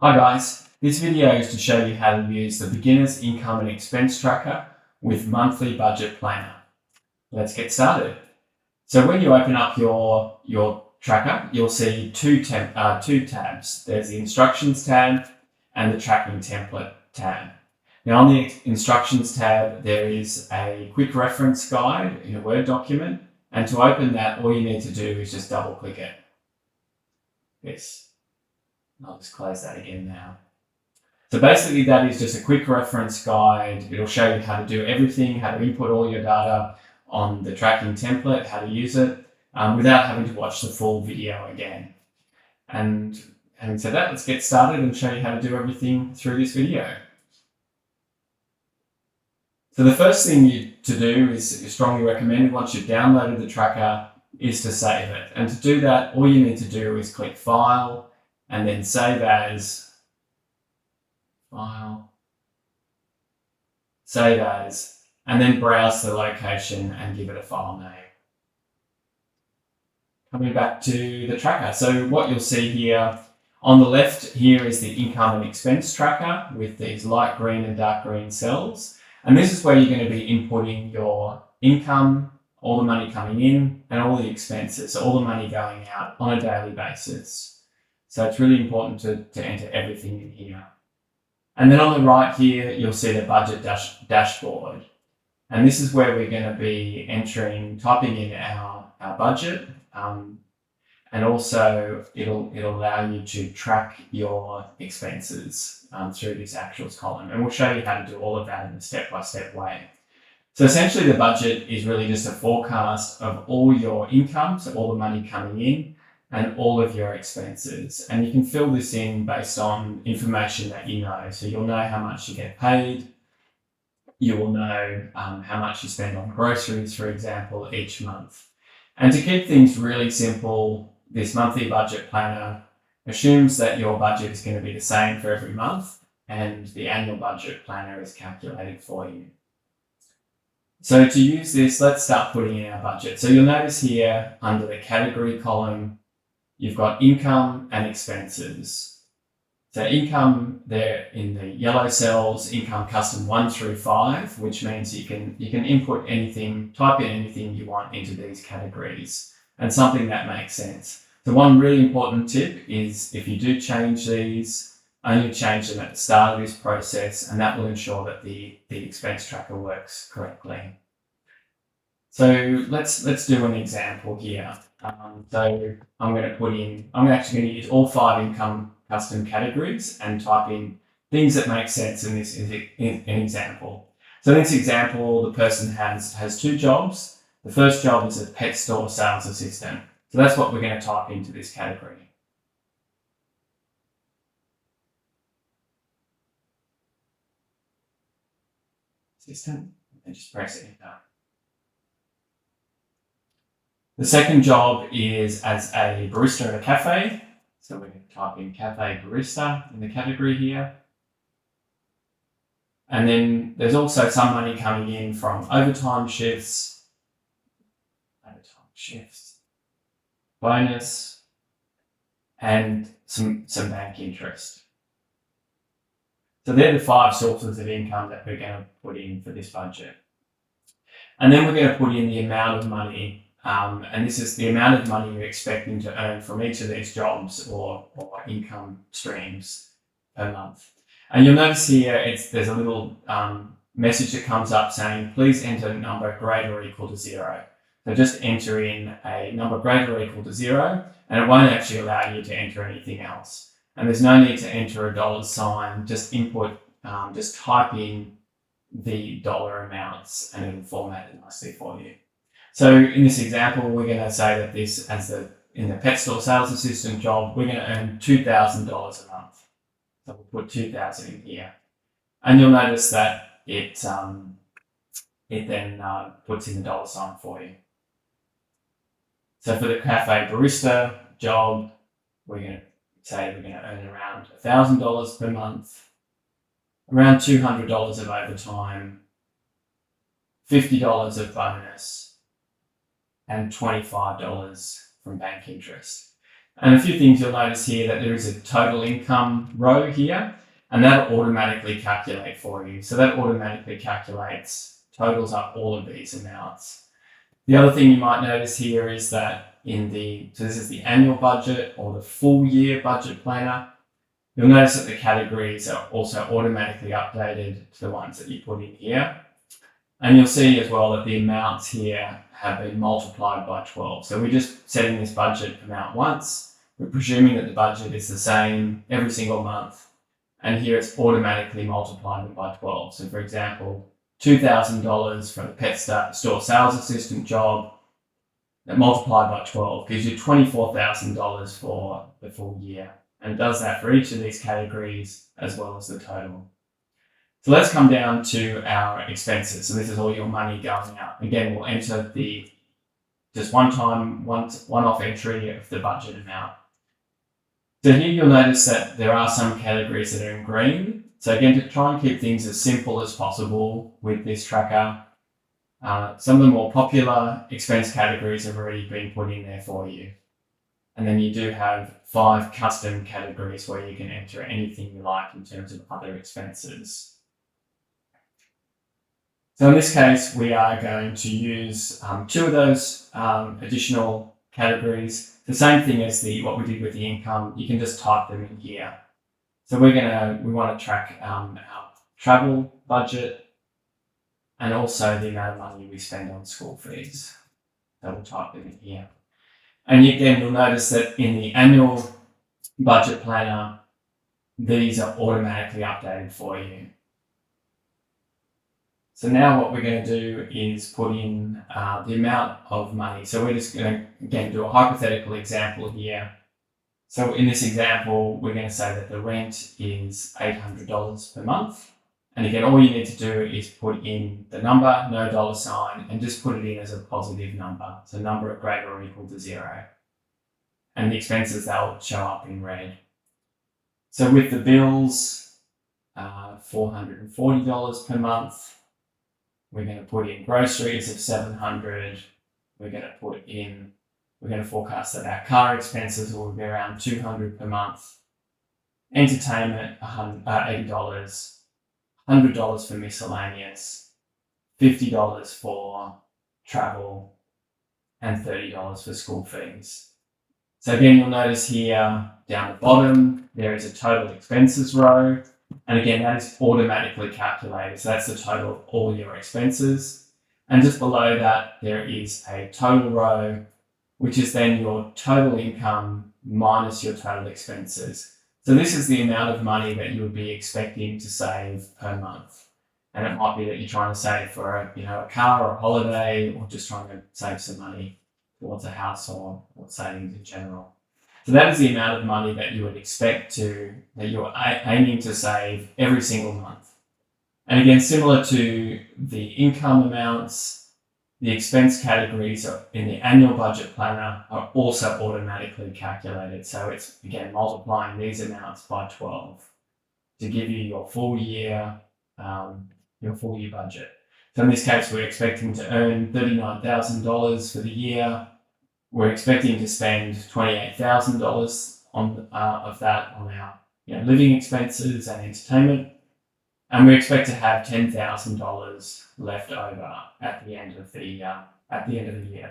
Hi guys, this video is to show you how to use the beginner's income and expense tracker with monthly budget planner. Let's get started. So when you open up your tracker, you'll see two tabs. There's the instructions tab and the tracking template tab. Now on the instructions tab, there is a quick reference guide in a Word document. And to open that, all you need to do is just double click it. Yes. I'll just close that again now. So basically that is just a quick reference guide. It'll show you how to do everything, how to input all your data on the tracking template, how to use it without having to watch the full video again. And having said that, let's get started and show you how to do everything through this video. So the first thing to do is strongly recommended once you've downloaded the tracker is to save it. And to do that, all you need to do is click File, and then Save As, File, Save As, and then browse the location and give it a file name. Coming back to the tracker. So what you'll see here, on the left here is the income and expense tracker with these light green and dark green cells. And this is where you're going to be inputting your income, all the money coming in, and all the expenses, so all the money going out on a daily basis. So it's really important to enter everything in here. And then on the right here, you'll see the budget dashboard. And this is where we're going to be typing in our budget. And also it'll allow you to track your expenses through this actuals column. And we'll show you how to do all of that in a step-by-step way. So essentially the budget is really just a forecast of all your income, so all the money coming in, and all of your expenses. And you can fill this in based on information that you know. So you'll know how much you get paid. You will know how much you spend on groceries, for example, each month. And to keep things really simple, this monthly budget planner assumes that your budget is going to be the same for every month, and the annual budget planner is calculated for you. So to use this, let's start putting in our budget. So you'll notice here under the category column, you've got income and expenses. So income there in the yellow cells, income custom 1 through 5, which means you can input anything, type in anything you want into these categories and something that makes sense. So one really important tip is if you do change these, only change them at the start of this process, and that will ensure that the expense tracker works correctly. So let's do an example here. So I'm actually going to use all 5 income custom categories and type in things that make sense in this in an example. So in this example, the person has 2 jobs. The first job is a pet store sales assistant. So that's what we're going to type into this category. Assistant, and just press enter. The second job is as a barista at a cafe. So we're going to type in cafe barista in the category here. And then there's also some money coming in from overtime shifts, bonus, and some bank interest. So they're the 5 sources of income that we're going to put in for this budget. And then we're going to put in the amount of money, and this is the amount of money you're expecting to earn from each of these jobs or income streams per month. And you'll notice here there's a little message that comes up saying, please enter a number greater or equal to 0. So just enter in a number greater or equal to 0, and it won't actually allow you to enter anything else. And there's no need to enter a $sign, just input, just type in the dollar amounts and it'll format it nicely for you. So in this example, we're going to say that this, in the pet store sales assistant job, we're going to earn $2,000 a month. So we'll put 2,000 in here. And you'll notice that it then puts in the $sign for you. So for the cafe barista job, we're going to say we're going to earn around $1,000 per month, around $200 of overtime, $50 of bonus, and $25 from bank interest. And a few things you'll notice here that there is a total income row here, and that'll automatically calculate for you. So that automatically totals up all of these amounts. The other thing you might notice here is that so this is the annual budget or the full year budget planner. You'll notice that the categories are also automatically updated to the ones that you put in here. And you'll see as well that the amounts here have been multiplied by 12. So we're just setting this budget amount once. We're presuming that the budget is the same every single month. And here it's automatically multiplied by 12. So for example, $2,000 for the pet store sales assistant job, that multiplied by 12 gives you $24,000 for the full year. And it does that for each of these categories as well as the total. So let's come down to our expenses. So this is all your money going out. Again, we'll enter the just one-off entry of the budget amount. So here you'll notice that there are some categories that are in green. So again, to try and keep things as simple as possible with this tracker, some of the more popular expense categories have already been put in there for you. And then you do have 5 custom categories where you can enter anything you like in terms of other expenses. So in this case, we are going to use 2 of those additional categories. The same thing as what we did with the income, you can just type them in here. So we want to track our travel budget and also the amount of money we spend on school fees. So we'll type them in here. And again, you'll notice that in the annual budget planner, these are automatically updated for you. So now what we're going to do is put in the amount of money. So we're just going to, again, do a hypothetical example here. So in this example, we're going to say that the rent is $800 per month. And again, all you need to do is put in the number, no dollar sign, and just put it in as a positive number. So number greater or equal to 0. And the expenses, they'll show up in red. So with the bills, $440 per month. We're going to put in groceries of $700. We're going to forecast that our car expenses will be around $200 per month. Entertainment, $80. $100 for miscellaneous, $50 for travel, and $30 for school fees. So again, you'll notice here down the bottom, there is a total expenses row. And again, that is automatically calculated. So that's the total of all your expenses. And just below that, there is a total row, which is then your total income minus your total expenses. So this is the amount of money that you would be expecting to save per month. And it might be that you're trying to save for a car or a holiday, or just trying to save some money towards a house or savings in general. So that is the amount of money that you would expect that you're aiming to save every single month. And again, similar to the income amounts, the expense categories in the annual budget planner are also automatically calculated. So it's, again, multiplying these amounts by 12 to give you your full year budget. So in this case, we're expecting to earn $39,000 for the year. We're expecting to spend $28,000 of that on our living expenses and entertainment, and we expect to have $10,000 left over at the end of the year.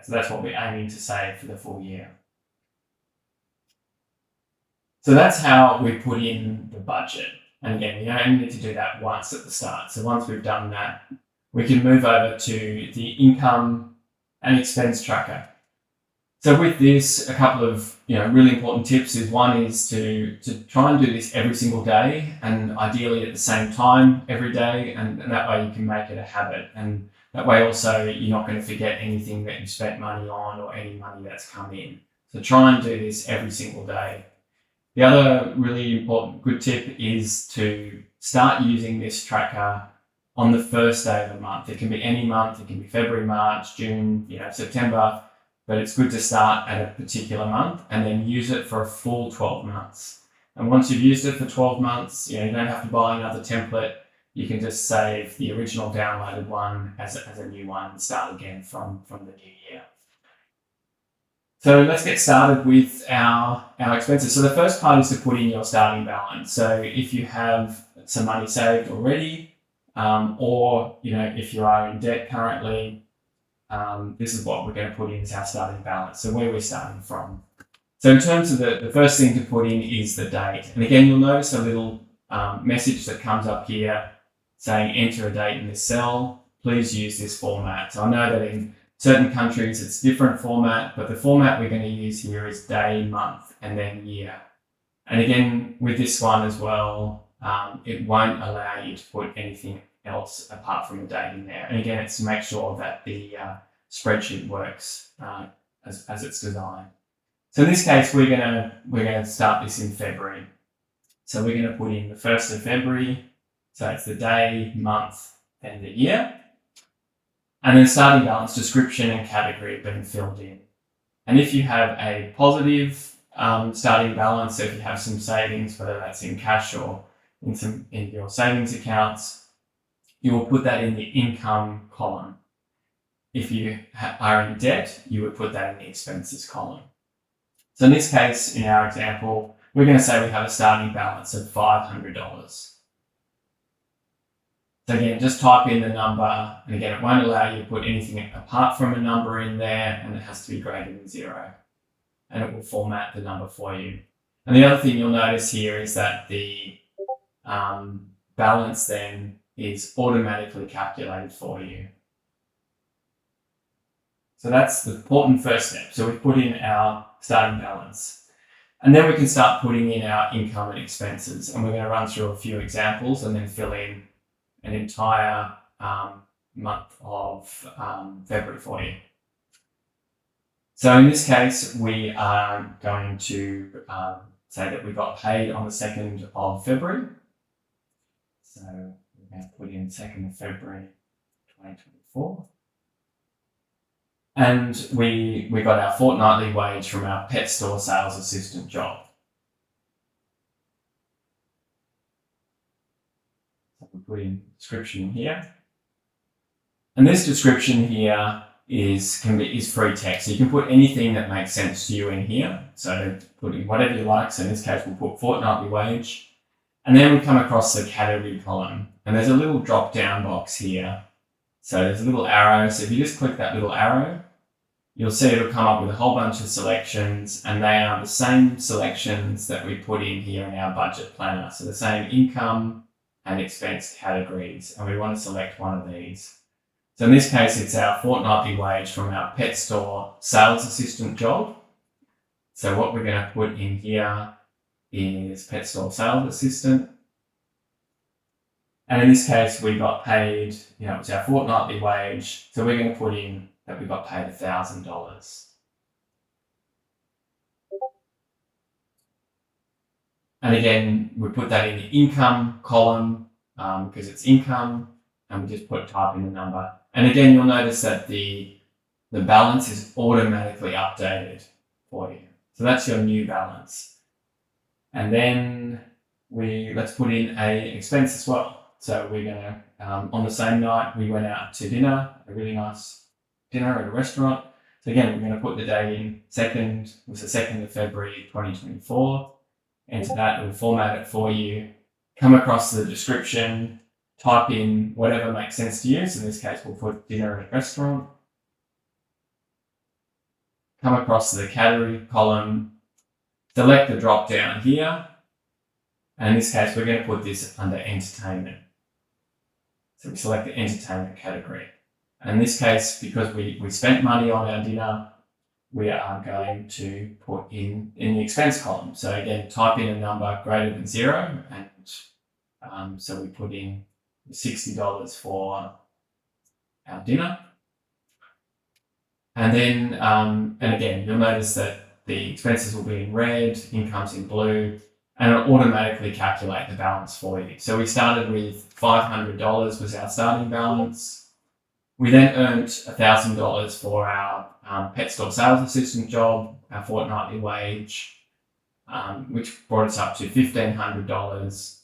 So that's what we're aiming to save for the full year. So that's how we put in the budget. And again, you only need to do that once at the start. So once we've done that, we can move over to the income and expense tracker. So with this, a couple of really important tips is one is to try and do this every single day, and ideally at the same time every day, and that way you can make it a habit, and that way also you're not going to forget anything that you spent money on or any money that's come in. So try and do this every single day. The other really important good tip is to start using this tracker on the first day of the month. It can be any month, it can be February, March, June, September. But it's good to start at a particular month and then use it for a full 12 months. And once you've used it for 12 months, you don't have to buy another template. You can just save the original downloaded one as a new one and start again from the new year. So let's get started with our expenses. So the first part is to put in your starting balance. So if you have some money saved already, or if you are in debt currently, this is what we're going to put in as our starting balance. So where we're starting from. So in terms of the first thing to put in is the date. And again, you'll notice a little message that comes up here saying enter a date in this cell. Please use this format. So I know that in certain countries it's different format, but the format we're going to use here is day, month, and then year. And again, with this one as well, it won't allow you to put anything else apart from the date in there. And again, it's to make sure that the spreadsheet works as it's designed. So in this case, we're gonna start this in February. So we're gonna put in the 1st of February. So it's the day, month, and the year. And then starting balance, description and category have been filled in. And if you have a positive starting balance, so if you have some savings, whether that's in cash or in your savings accounts, you will put that in the income column. If you are in debt, you would put that in the expenses column. So in this case, in our example, we're going to say we have a starting balance of $500. So again, just type in the number, and again, it won't allow you to put anything apart from a number in there, and it has to be greater than 0. And it will format the number for you. And the other thing you'll notice here is that the balance then is automatically calculated for you. So that's the important first step. So we've put in our starting balance. And then we can start putting in our income and expenses. And we're going to run through a few examples and then fill in an entire month of February for you. So in this case, we are going to say that we got paid on the 2nd of February. So we're going to put in 2nd of February 2024. And we got our fortnightly wage from our pet store sales assistant job. So we put in description here. And this description here is free text. So you can put anything that makes sense to you in here. So put in whatever you like. So in this case, we'll put fortnightly wage. And then we come across the category column. And there's a little drop down box here. So there's a little arrow. So if you just click that little arrow, you'll see it'll come up with a whole bunch of selections, and they are the same selections that we put in here in our budget planner. So the same income and expense categories, and we want to select one of these. So in this case, it's our fortnightly wage from our pet store sales assistant job. So what we're going to put in here is pet store sales assistant. And in this case, we got paid, it's our fortnightly wage. So we're going to put in that we got paid $1,000. And again, we put that in the income column because it's income, and we just type in the number. And again, you'll notice that the balance is automatically updated for you. So that's your new balance. And then let's put in a expense as well. So we're going to, on the same night, we went out to dinner, a really nice dinner at a restaurant. So again, we're going to put the date in 2nd of February 2024. Enter that, it will format it for you. Come across the description, type in whatever makes sense to you. So in this case, we'll put dinner at a restaurant. Come across to the category column, select the drop down here. And in this case, we're going to put this under entertainment. So we select the entertainment category. And in this case, because we spent money on our dinner, we are going to put in the expense column. So again, type in a number greater than 0. And so we put in $60 for our dinner. And then, and again, you'll notice that the expenses will be in red, income's in blue, and it'll automatically calculate the balance for you. So we started with $500 was our starting balance. We then earned $1,000 for our pet store sales assistant job, our fortnightly wage, which brought us up to $1,500.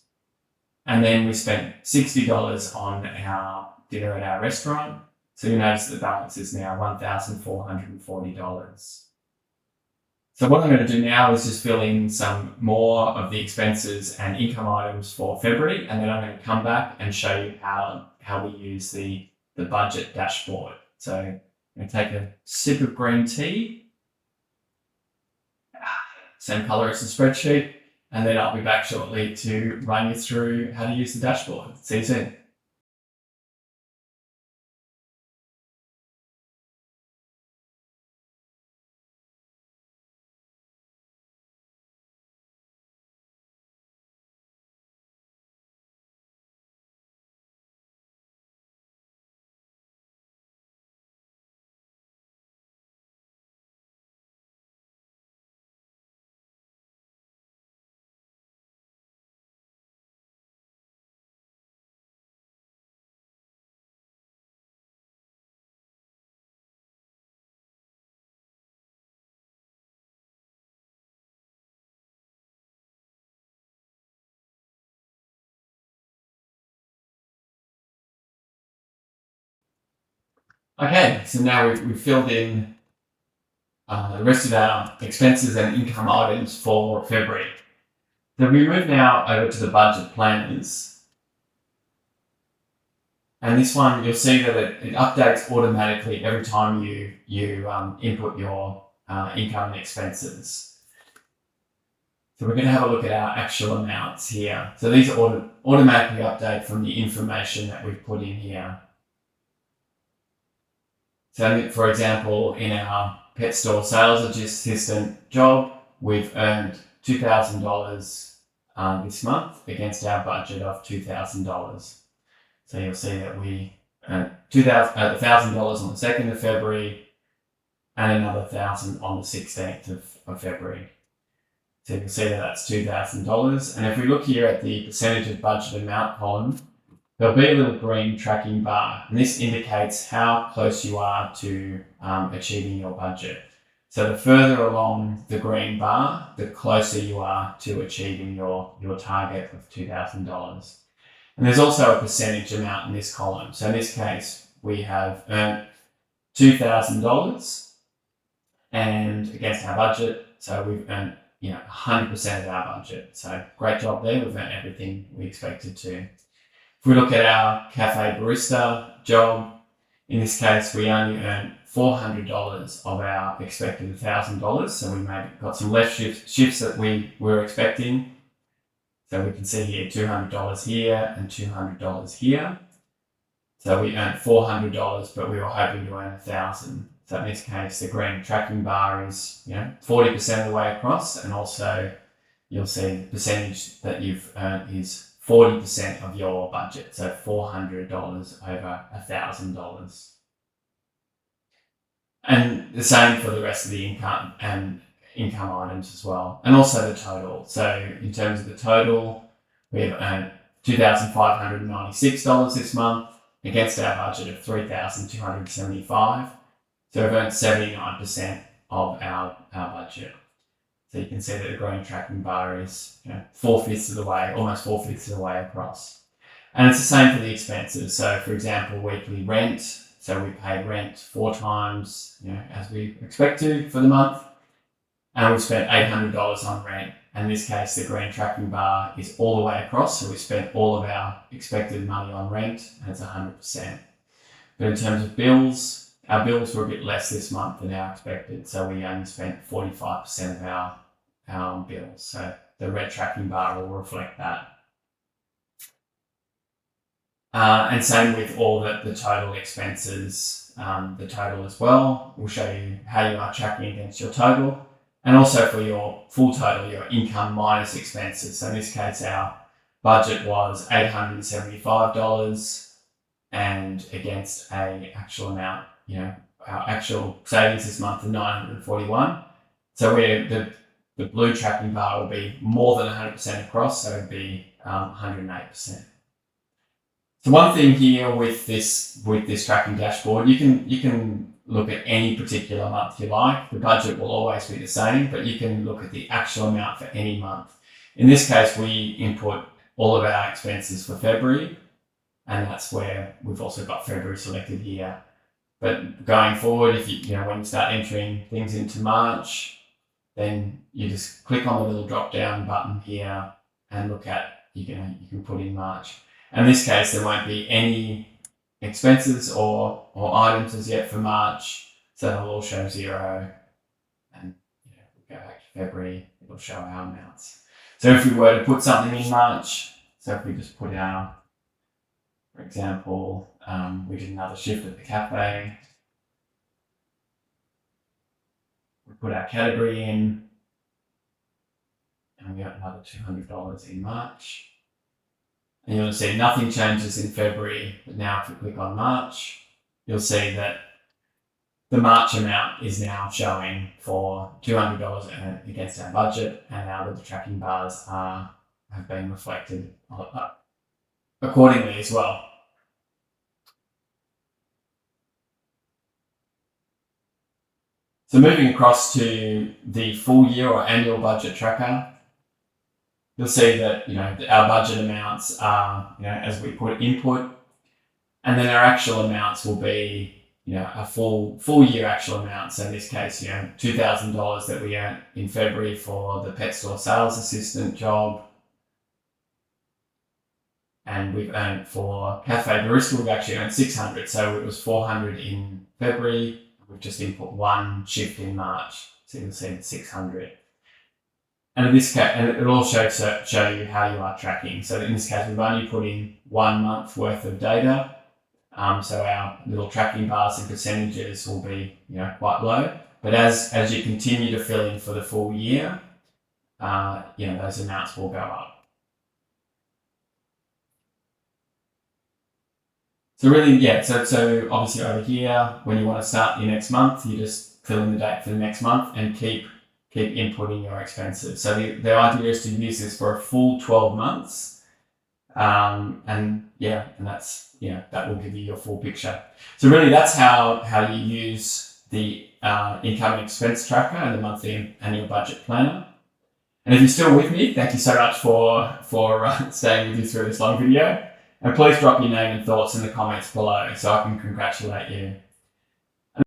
And then we spent $60 on our dinner at our restaurant. So you notice the balance is now $1,440. So what I'm going to do now is just fill in some more of the expenses and income items for February, and then I'm going to come back and show you how we use the budget dashboard. So I'm going to take a sip of green tea, same color as the spreadsheet, and then I'll be back shortly to run you through how to use the dashboard. See you soon. Okay, so now we've filled in the rest of our expenses and income items for February. So we move now over to the budget planners. And this one, you'll see that it updates automatically every time you input your income and expenses. So we're going to have a look at our actual amounts here. So these automatically update from the information that we've put in here. So for example, in our pet store sales assistant job, we've earned $2,000 this month against our budget of $2,000. So you'll see that we earned $1,000 on the 2nd of February and another $1,000 on the 16th of February. So you can see that that's $2,000. And if we look here at the percentage of budget amount column, there'll be a little green tracking bar, and this indicates how close you are to achieving your budget. So the further along the green bar, the closer you are to achieving your target of $2,000. And there's also a percentage amount in this column. So in this case, we have earned $2,000 and against our budget. So we've earned 100% of our budget. So great job there. We've earned everything we expected to. If we look at our cafe barista job, in this case, we only earned $400 of our expected $1,000. So we got some less shifts that we were expecting. So we can see here $200 here and $200 here. So we earned $400, but we were hoping to earn $1,000. So in this case, the green tracking bar is 40% of the way across, and also you'll see the percentage that you've earned is 40% of your budget. So $400 over $1,000. And the same for the rest of the income and income items as well, and also the total. So in terms of the total, we've earned $2,596 this month against our budget of $3,275. So we've earned 79% of our budget. So you can see that the green tracking bar is 4/5 of the way, almost 4/5 of the way across. And it's the same for the expenses. So for example, weekly rent. So we paid rent 4 times, as we expect to for the month. And we spent $800 on rent. And in this case, the green tracking bar is all the way across. So we spent all of our expected money on rent, and it's 100%. But in terms of bills, our bills were a bit less this month than our expected. So we only spent 45% of our bills. So the red tracking bar will reflect that. And same with all the total expenses, the total as well. We'll show you how you are tracking against your total. And also for your full total, your income minus expenses. So in this case, our budget was $875 and against a actual amount, our actual savings this month are $941. So the blue tracking bar will be more than 100% across, so it'd be 108%. So one thing here with this tracking dashboard, you can look at any particular month you like. The budget will always be the same, but you can look at the actual amount for any month. In this case, we input all of our expenses for February, and that's where we've also got February selected here. But going forward, if when you start entering things into March, then you just click on the little drop down button here and look at, you can put in March. In this case, there won't be any expenses or items as yet for March, so it'll all show 0. And we'll go back to February, it'll show our amounts. So if we were to put something in March, so if we just put for example, we did another shift at the cafe, we put our category in, and we got another $200 in March. And you'll see nothing changes in February, but now if we click on March, you'll see that the March amount is now showing for $200 against our budget, and now the tracking bars have been reflected accordingly as well. So moving across to the full year or annual budget tracker, you'll see that our budget amounts are as we put input, and then our actual amounts will be a full year actual amount. So in this case, $2,000 that we earned in February for the pet store sales assistant job, and we've earned for cafe barista, we've actually earned $600. So it was $400 in February. We've just input one shift in March, so you'll see it's $600. And in this case, and it will also show you how you are tracking. So in this case, we've only put in 1 month worth of data. So our little tracking bars and percentages will be quite low. But as you continue to fill in for the full year, those amounts will go up. So really, so obviously over here, when you want to start your next month, you just fill in the date for the next month and keep inputting your expenses. So the idea is to use this for a full 12 months. And that's, that will give you your full picture. So really that's how you use the income and expense tracker and the monthly annual budget planner. And if you're still with me, thank you so much for staying with you through this long video. And please drop your name and thoughts in the comments below so I can congratulate you.